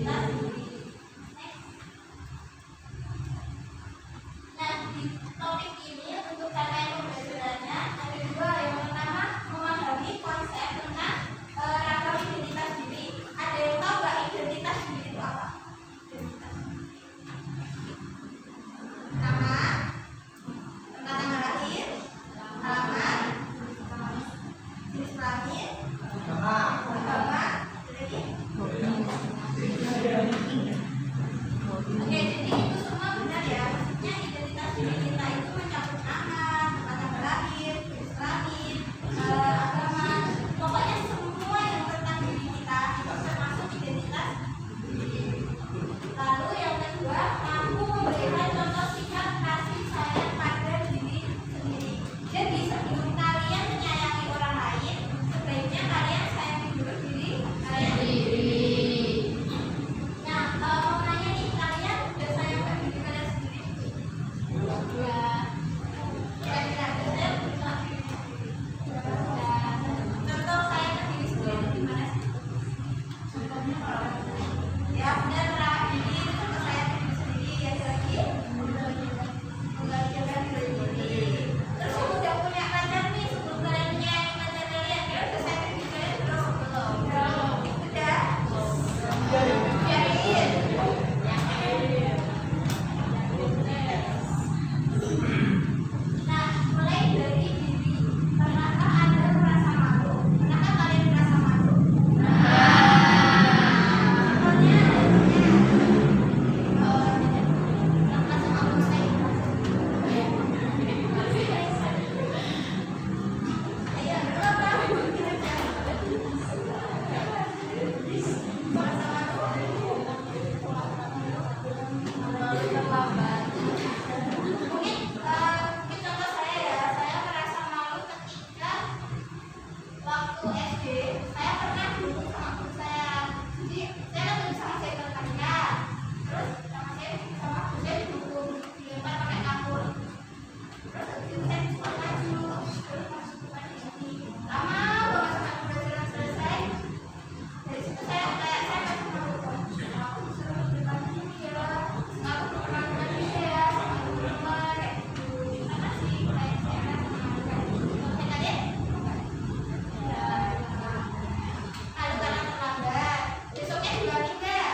identitas diri. Nah, di topik ini untuk rangkaian pembelajarannya ada dua. Yang pertama, memahami konsep tentang ragam identitas diri. Ada yang tahu nggak identitas diri itu apa? Nama, tempat tanggal lahir, alamat, jenis kelamin, agama, lagi. Oke, jadi itu semua benar ya. Maksudnya identitas diri kita itu mencakup nama, tempat tanggal lahir, jenis kelamin, agama, pokoknya semua yang tentang diri kita itu termasuk identitas diri. Lalu yang kedua, mampu memberikan contoh sikap kasih sayang pada diri sendiri. Jadi sebelum kalian menyayangi orang lain, sebaiknya kalian sayangi dulu diri kalian sendiri. Nah, mau nanya nih, kalian udah sayang pada diri kalian sendiri? Ya. Kira-kira ada saya bisa diri sendiri. Contoh sayang ke diri sendiri itu gimana sih? Contohnya kalau ya benar lah, ini itu contoh sayang ke diri sendiri. Ya lagi menggalikan diri sendiri. Terus udah punya pacar nih, sebelum kalian menyayangi pacar kalian, ya udah sayang ke diri kalian belum? Udah? Biarin. Nah, mulai dari diri. Pernahkah Anda merasa malu? Pernahkah kalian merasa malu? Contohnya, merasa malu saya. Ayo, berapa? Merasa malu? Mungkin contoh saya ya, saya merasa malu ketika waktu SD saya pernah dulu sama guru saya. Jadi saya kan bisa ngasih tanda, terus sama saya sama guru saya didukung, dilempar pakai kapur. Terus habis itu saya disuruh maju, terus masuk ke sini. Lama banget sampai pembelajaran selesai. Dari situ saya kayak saya masih malu. Aku disuruh di depan sini ya, aku pernah mandi ya sama teman-teman kayak gitu. Karena sih kayak saya merasa malu kayak gitu. Oke kalian? Ya. Kalau kalian terlambat, besoknya diulangi nggak?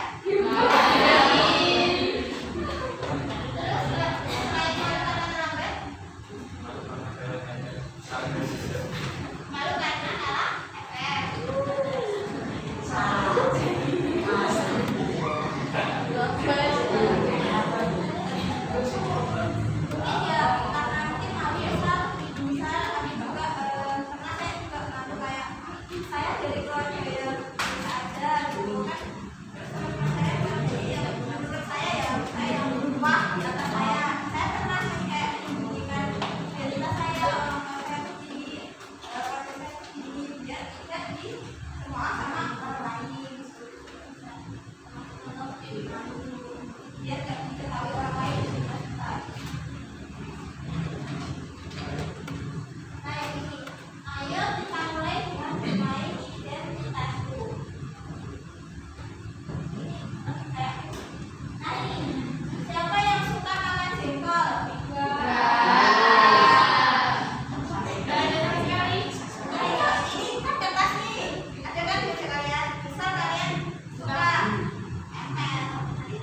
Terus selain malu karena terlambat, malu karena salah efek. Mungkin ya karena mungkin malu ya misal kami juga pernah saya juga malu kayak saya dari keluarga ya biasa aja gitu kan. Terus teman-teman saya bilang ya menurut saya ya saya yang berubah di atas saya pernah sih kayak menyembunyikan identitas saya, orang tua saya begini, keluarga saya begini, biar tidak di semua sama orang lain gitu. Biar gak diketahui orang lain identitas kita. Nah ini, ayo kita mulai dengan bermain identitasku. Nah ini, siapa yang suka makan jengkol? Ayo, ini kan kertas nih. Ada kan di meja kalian? Misal kalian suka ML, nanti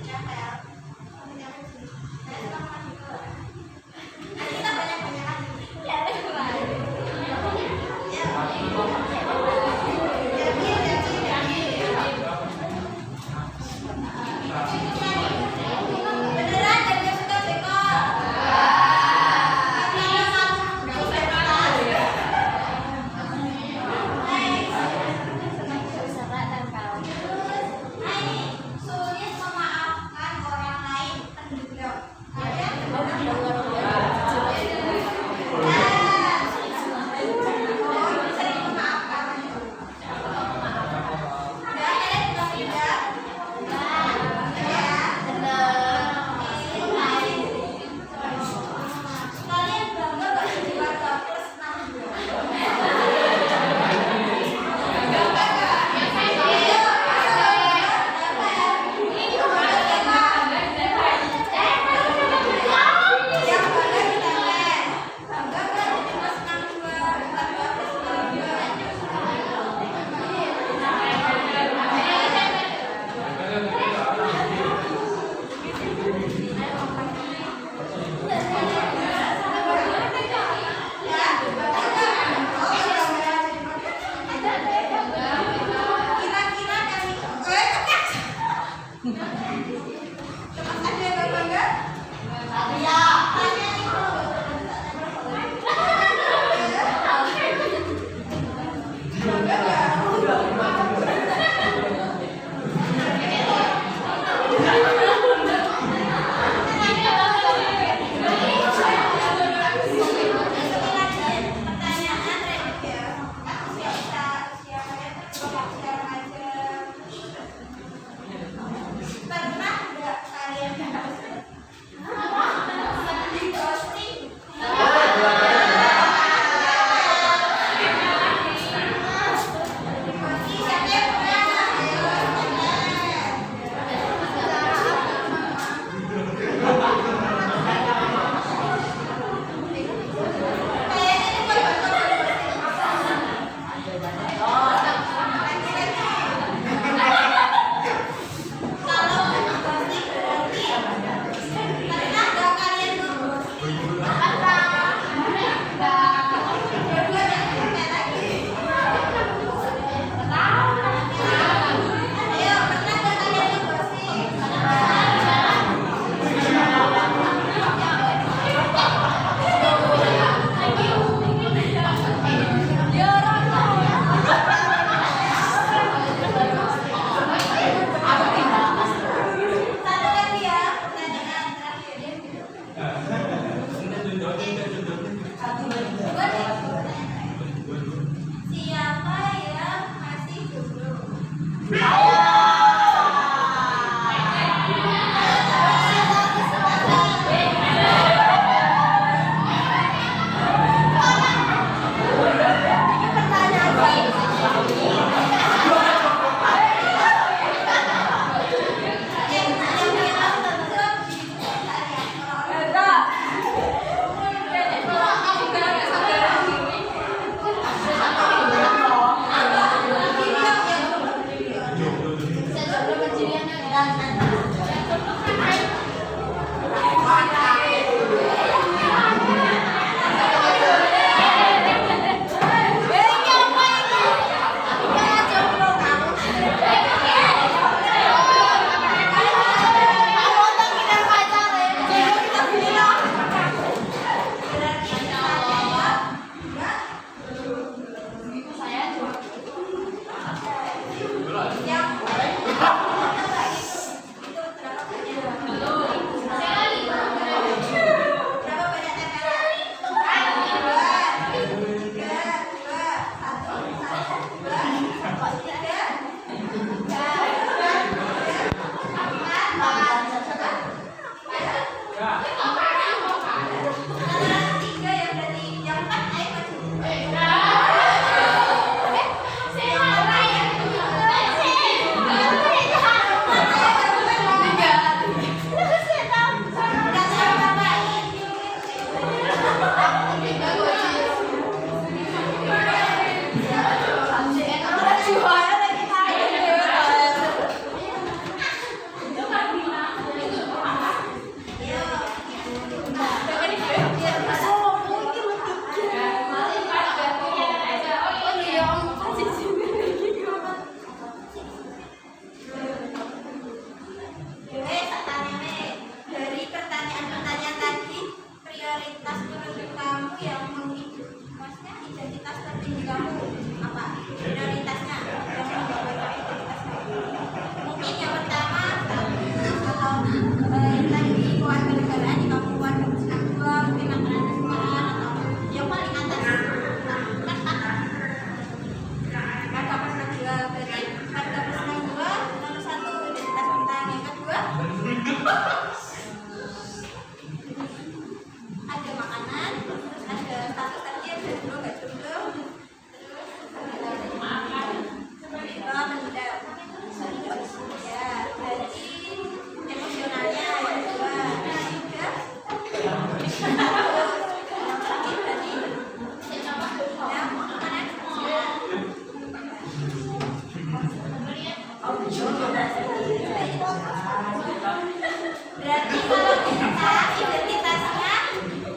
Berarti kalau kita identitasnya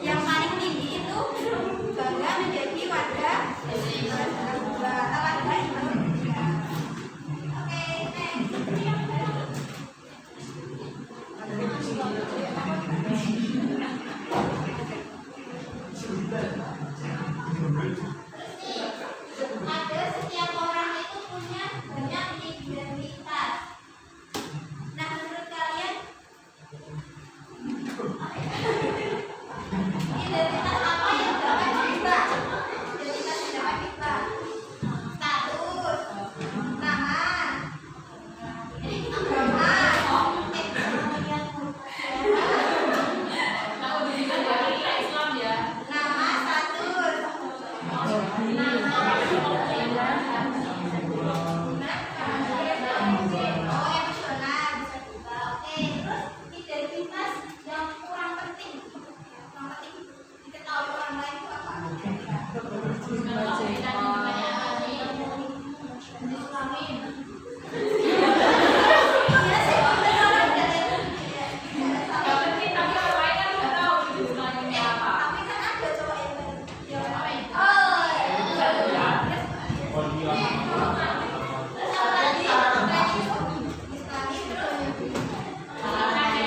yang paling tinggi itu bangga menjadi warga Indonesia atau warga Indonesia. Oke, ada setiap orang itu punya banyak identitas. Nah, menurut kalian identitas apa yang dapat kita? Identitas yang dapat kita. Status, nama, nama, status, emosional bisa juga. Oke, terus identitas yang kurang penting diketahui orang lain itu apa? Iya sih, bener orang dari tapi kan ada cowok yang terus apa lagi?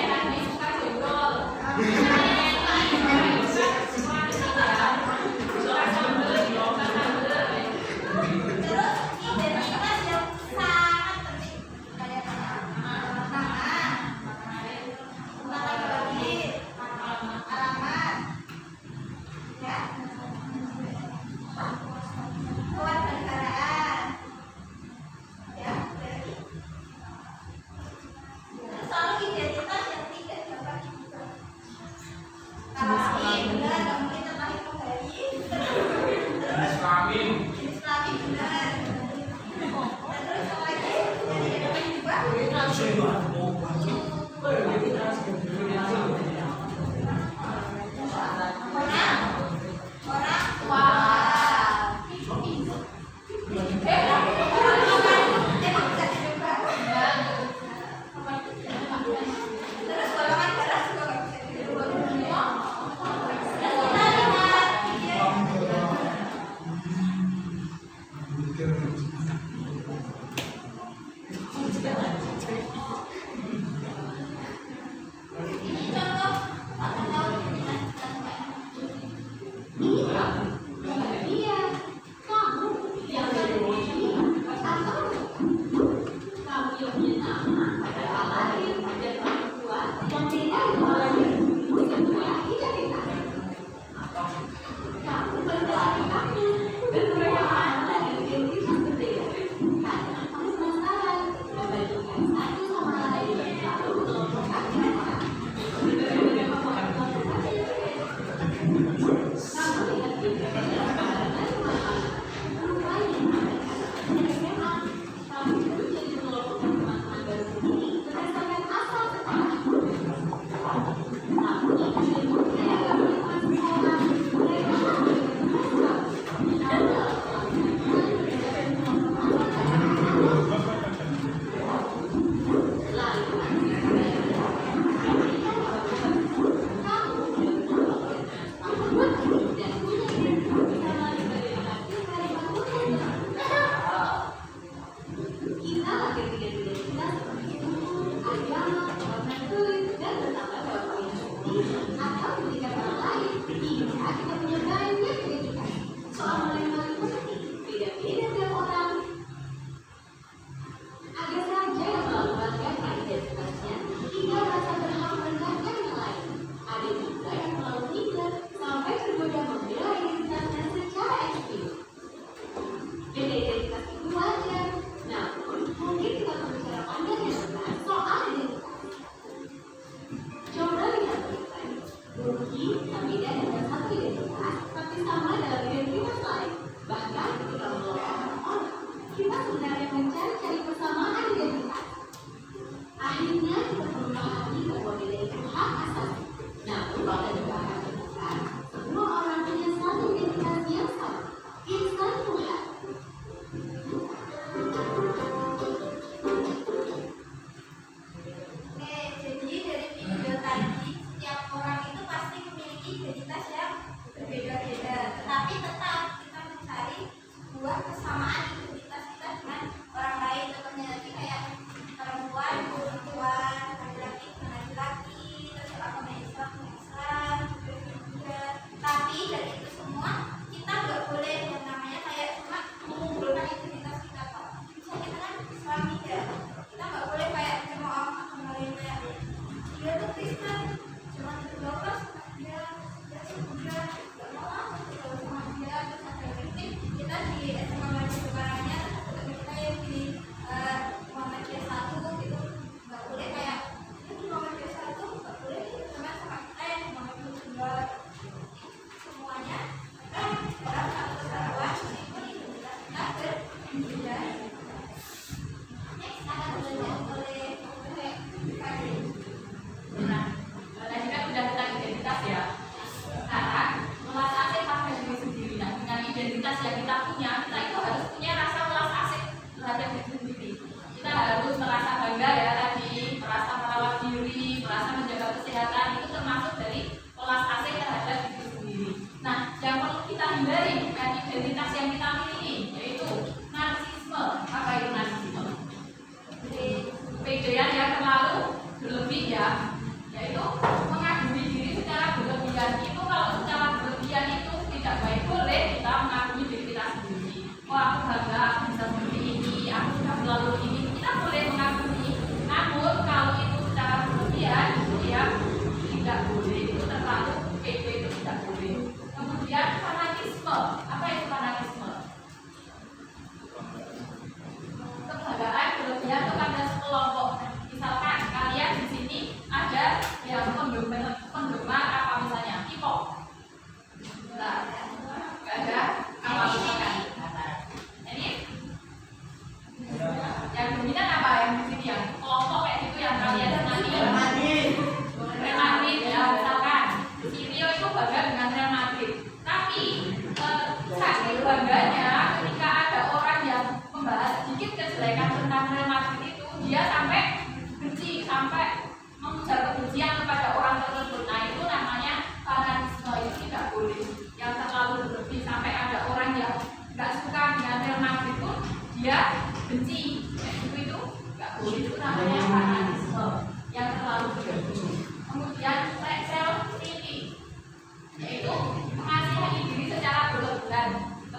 Islami terus identitas yang sangat penting kayak nama, laki-laki, alamat, ya, kewarganegaraan, ya, terus selalu identitas yang tidak dapat diubah. Kalau benar, nggak mungkin terlahir kembali. Islami benar. Terus apa lagi yang tidak dapat diubah? Orang tua. Emang bisa diubah?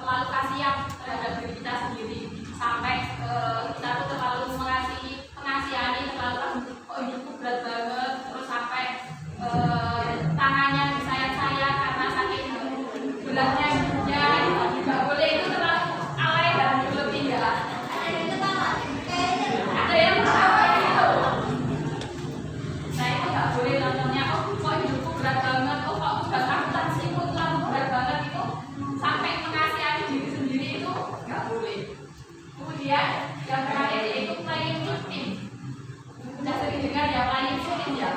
Terlalu kasihan terhadap diri kita sendiri sampai kita tuh terlalu mengasihi pengasihan dengan yang lain sulit ya.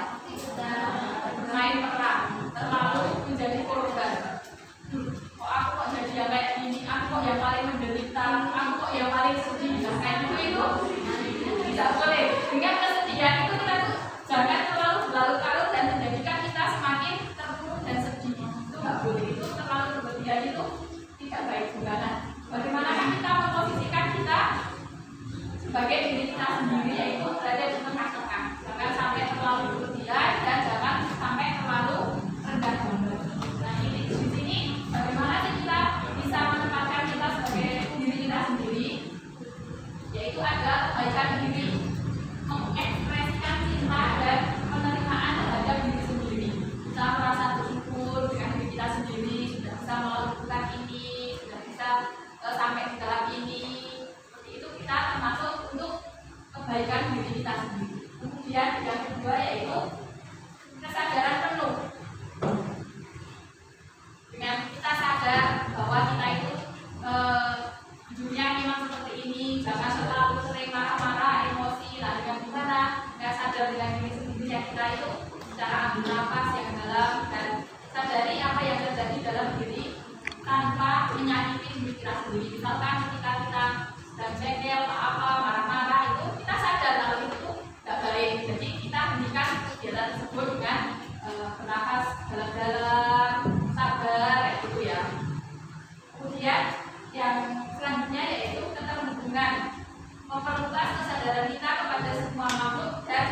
Bermain peran, terlalu menjadi korban. Kok aku kok jadi yang kayak gini, aku kok yang paling menderita, aku kok yang paling sedih. Nah, kayak itu tidak boleh. Dengan kesedihan itu kita tuh jangan terlalu berlarut-larut dan menjadikan kita semakin terpuruk dan sedih. Itu nggak boleh. Itu terlalu berlebihan itu tidak baik juga. Nah, bagaimana kita memposisikan kita sebagai diri kita sendiri, yaitu berada di tengah-tengah. Jangan sampai terlalu berlebihan dan jangan sampai terlalu rendah banget. Nah, ini di sini bagaimana sih kita bisa menempatkan kita sebagai diri kita sendiri, yaitu ada kebaikan diri, mengekspresikan cinta dan penerimaan terhadap diri sendiri. Kita merasa bersyukur dengan diri kita sendiri, sudah bisa melakukan ini, sudah bisa sampai di tahap ini. Seperti itu kita termasuk untuk kebaikan diri kita sendiri. Kemudian yang kedua yaitu kesadaran penuh. Dengan kita sadar bahwa kita itu dunia memang seperti ini, jangan selalu sering marah-marah, emosi. Nah, dengan gimana kita sadar dengan diri sendiri yang kita itu cara ambil nafas yang dalam dan sadari apa yang terjadi dalam diri tanpa menyakiti diri kita sendiri. Misalkan ketika kita sedang cengkel, apa marah-marah, itu kita sadar kalau itu tidak baik. Jadi kita hentikan kegiatan tersebut dengan bernafas dalam-dalam, sabar, gitu ya. Kemudian yang selanjutnya yaitu keterhubungan, memperluas kesadaran kita kepada semua makhluk dan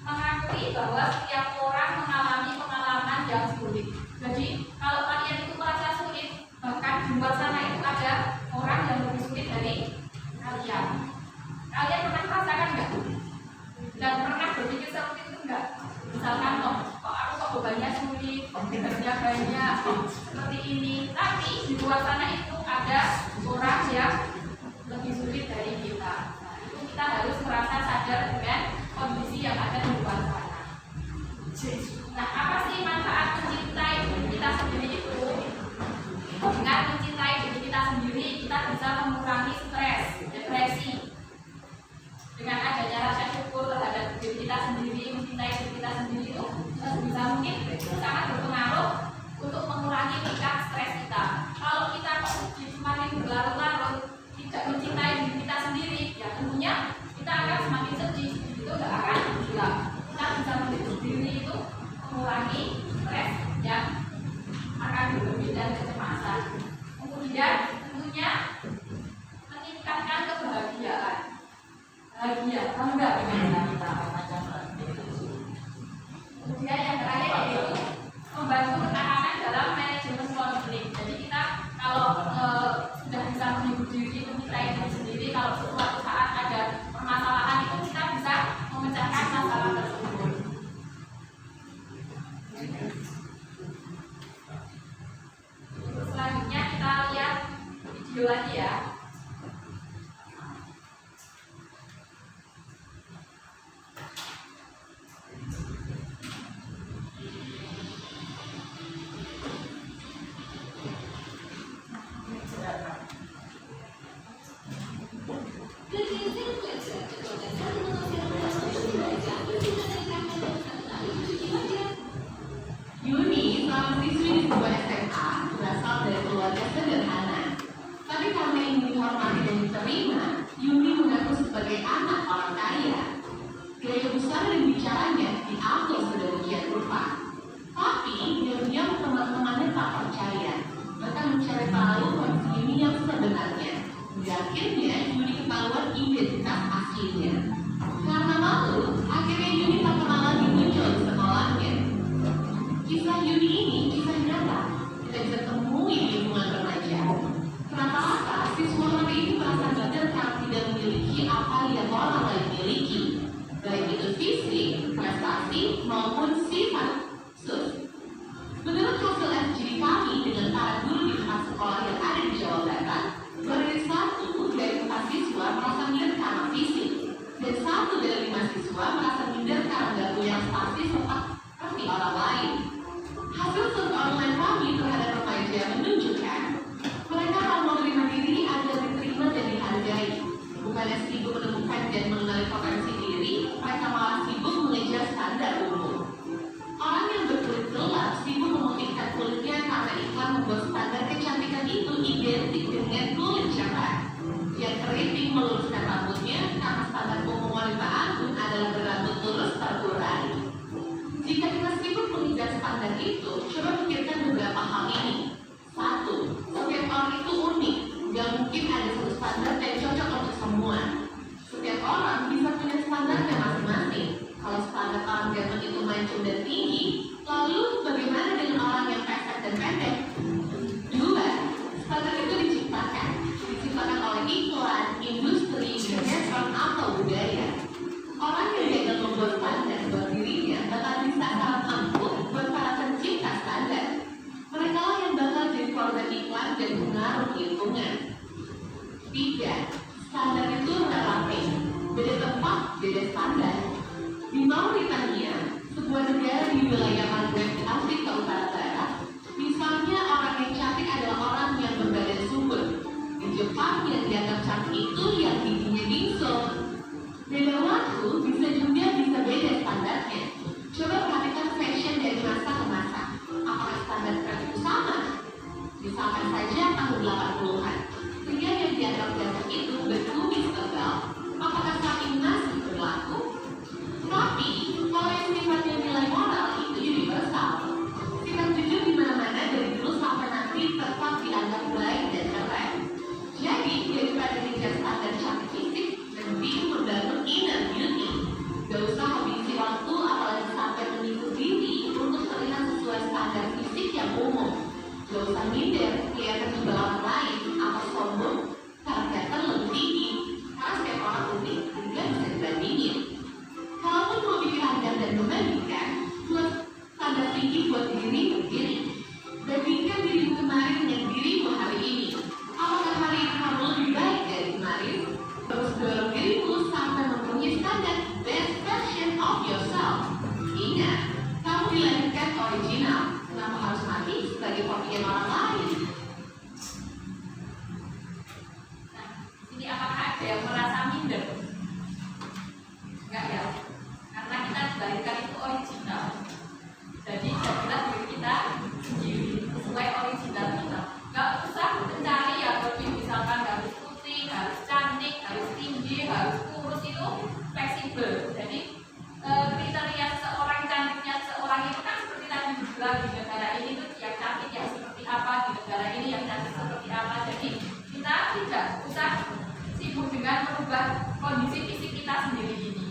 mengakui bahwa setiap orang mengalami pengalaman yang sulit. Jadi kalau kalian itu merasa sulit, bahkan di luar sana itu ada orang yang lebih sulit dari kalian. Kalian pernah merasakan nggak? Dan pernah berpikir seperti itu nggak? Misalkan kok aku kok bebannya sulit, kok kerja banyak, kok seperti ini. Tapi di luar sana itu ada orang yang lebih sulit dari kita. Nah, itu kita harus merasa sadar dengan kondisi yang ada di luar sana. Nah, apa sih manfaat mencintai diri kita sendiri itu? Dengan mencintai diri kita sendiri, kita bisa mengurangi stres, depresi. Dengan adanya rasa syukur terhadap diri kita sendiri, mencintai diri kita sendiri itu bisa mungkin itu sangat berpengaruh untuk mengurangi tingkat stres kita. Kalau kita kok semakin berlarut-larut, tidak mencintai diri kita sendiri, ya tentunya kita akan semakin sedih. Itu tidak akan hilang. Kita bisa mendidik diri itu mengurangi stres yang akan berlebih dan kecemasan. Kemudian tentunya meningkatkan kebahagiaan. Bahagia, bangga dengan kita. Kemudian yang terakhir yaitu membantu penanganan dalam manajemen konflik. Jadi kita kalau sudah bisa menghibur diri, mencintai diri sendiri, kalau suatu saat ada permasalahan itu kita bisa memecahkan masalah tersebut. Selanjutnya kita lihat video lagi ya. Yuni, seorang siswi di sebuah SMA, berasal dari keluarga sederhana. Tapi karena ingin dihormati dan diterima, Yuni mengaku sebagai anak orang kaya. Gaya besar dan bicaranya diambil sedemikian rupa. Tapi diam-diam teman-temannya tak percaya, bahkan mencari tahu kondisi Yuni yang sebenarnya. Di akhirnya Yuni ketahuan identitas aslinya. Karena malu, akhirnya Yuni tak pernah lagi muncul di sekolahnya. Kisah Yuni ini kisah nyata, tidak bisa temui di lingkungan remaja. Rata-rata siswa remaja itu merasa minder karena tidak memiliki apa yang orang lain miliki, baik itu fisik, prestasi, maupun sifat khusus. Menurut hasil FGD kami dengan para guru di tempat sekolah yang ada di Jawa Barat, baru 1 dari 4 siswa merasa minder karena fisik, dan 1 dari 5 siswa merasa minder karena tidak punya prestasi seperti orang lain. Hasil survei online kami terhadap remaja menunjukkan mereka mau menerima diri agar diterima dan dihargai. Bukannya sibuk menemukan dan mengenali potensi diri, mereka malah sibuk mancung dan tinggi, lalu bagaimana dengan orang yang pesek dan pendek? Dua, standar itu diciptakan oleh iklan, industri, sinetron atau budaya. Orang yang gagal membuat standar buat dirinya bakal bisa salah angkut buat para pencipta standar. Mereka lah yang bakal jadi korban iklan dan pengaruh lingkungan. Tiga, standar itu relatif. Beda tempat, beda standar. Di Mauritania, sebuah negara di wilayah Maghreb di Afrika Utara Barat, misalnya orang yang cantik adalah orang yang berbadan subur. Di Jepang yang dianggap cantik itu yang giginya bingsul. Beda waktu bisa beda standarnya. Coba perhatikan fashion dari masa ke masa. Apakah standar tren itu sama? Misalkan saja tahun 80-an, pria yang dianggap cantik itu bertumis tebal. Apakah saat ini masih berlaku? Tapi, kalau yang sifatnya nilai moral itu universal. Sikap jujur di mana-mana dari dulu sampai nanti tetap dianggap baik dan keren. Jadi, daripada mengejar standar cantik fisik, lebih membangun inner beauty. Gak usah habisi waktu apalagi sampai menipu diri untuk terlihat sesuai standar fisik yang umum. Gak usah minder, kelihatan sebelah orang lain atau sombong karena kelihatan lebih tinggi. Karena setiap orang unik, juga bisa dibandingin. Kalaupun mau bikin harga dan membandingkan, buat standar tinggi buat diri sendiri. Bandingkan dirimu kemarin dengan dirimu hari ini. Apakah hari ini kamu lebih baik dari kemarin? Terus dorong dirimu sampai mempunyai standar best version of yourself. Ingat, kamu dilahirkan original. Kenapa harus mati sebagai kopian orang lain? Nah, ini apakah ada yang merasa minder? Enggak ya, karena kita dilahirkan itu original. Jadi jadilah diri kita sendiri sesuai original kita. Enggak usah mencari yang lebih, misalkan harus putih, harus cantik, harus tinggi, harus kurus, itu fleksibel. Jadi kriteria seseorang, cantiknya seseorang itu kan seperti tadi dibilang, di negara ini tuh yang cantik yang seperti apa, di negara ini yang cantik seperti apa. Jadi kita tidak usah sibuk dengan merubah kondisi fisik kita sendiri ini.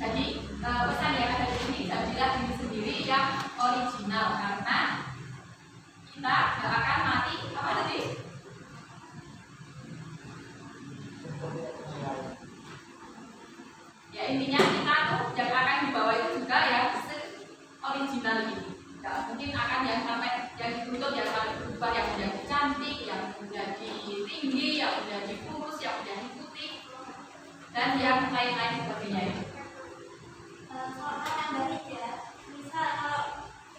Jadi pesan yang ada di sini, jadilah diri sendiri yang original, karena kita gak akan mati. Apa tadi? Ya intinya kita tuh yang akan dibawa itu juga yang original ini. Gak mungkin akan yang sampai yang dituntut yang paling berubah, yang menjadi cantik, yang menjadi tinggi, yang menjadi kurus, yang menjadi putih, dan yang lain-lain sebagainya itu. Soal nambahin ya, misal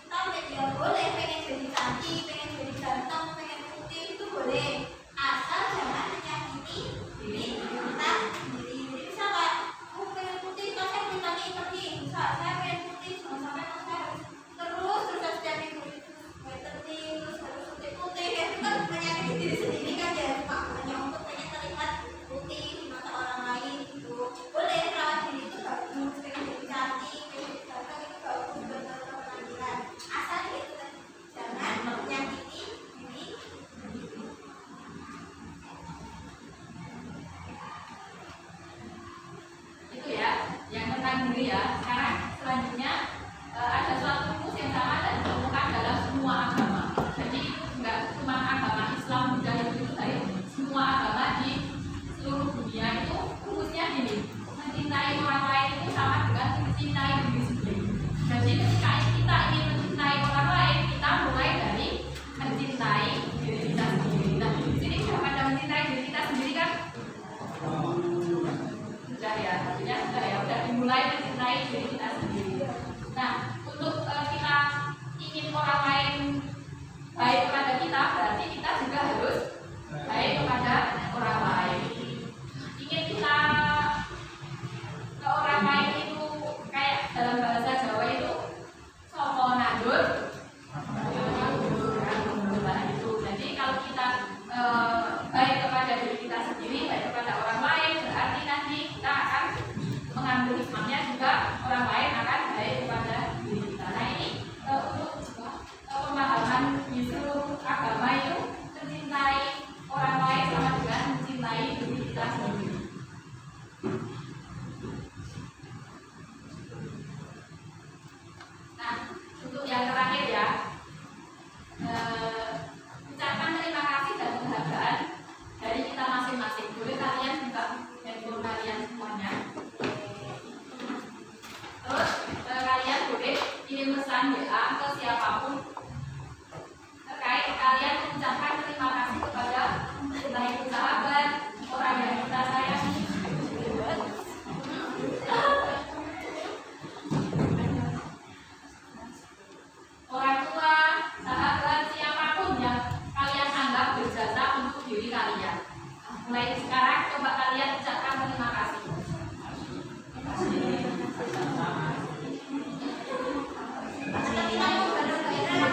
kalau kita ya boleh pengen jadi cantik, pengen jadi ganteng, pengen putih, itu boleh, asal jangan menyakiti diri kita sendiri. Jadi misal kayak aku pengen putih, terus saya minta nih, misal saya pengen putih, jangan sampai saya harus terus setiap minggu itu terus harus putih, ya itu kan menyakiti diri sendiri kan ya, cuma hanya untuk pengen terlihat putih di mata orang lain gitu. Boleh rawat diri itu bagus, pengen jadi cantik, pengen jadi ganteng, itu bagus buat penampilan. Asal itu kan jangan menyakiti diri sendiri. Itu ya, yang tentang diri ya. Sekarang selanjutnya ada suatu rumus yang sama dan ditemukan dalam semua agama. Jadi enggak cuma agama Islam, Buddha, itu dari semua agama di seluruh dunia itu rumusnya gini: mencintai orang lain itu sama dengan mencintai diri sendiri. Jadi ketika kita ingin mencintai orang lain, kita mulai dari mencintai diri kita sendiri. Nah, di sini sudah pada mencintai diri kita sendiri kan? Sudah ya, artinya sudah ya, sudah dimulai mencintai diri kita sendiri. Nah, untuk kita ingin orang lain baik kepada kita, berarti kita juga harus baik kepada orang lain. Ingin kita ke orang lain itu kayak dalam bahasa Jawa itu sopo nandur, itu. Jadi kalau kita baik kepada diri kita sendiri, baik kepada orang lain, berarti nanti kita akan mengambil hikmahnya juga orang lain kirim pesan WA ke siapapun terkait kalian mengucapkan terima kasih kepada entah itu sahabat, orang yang kita sayangi, orang tua, sahabat, siapapun yang kalian anggap berjasa untuk diri kalian. Mulai sekarang coba kalian ucapkan terima kasih. Kita mau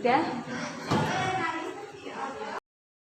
3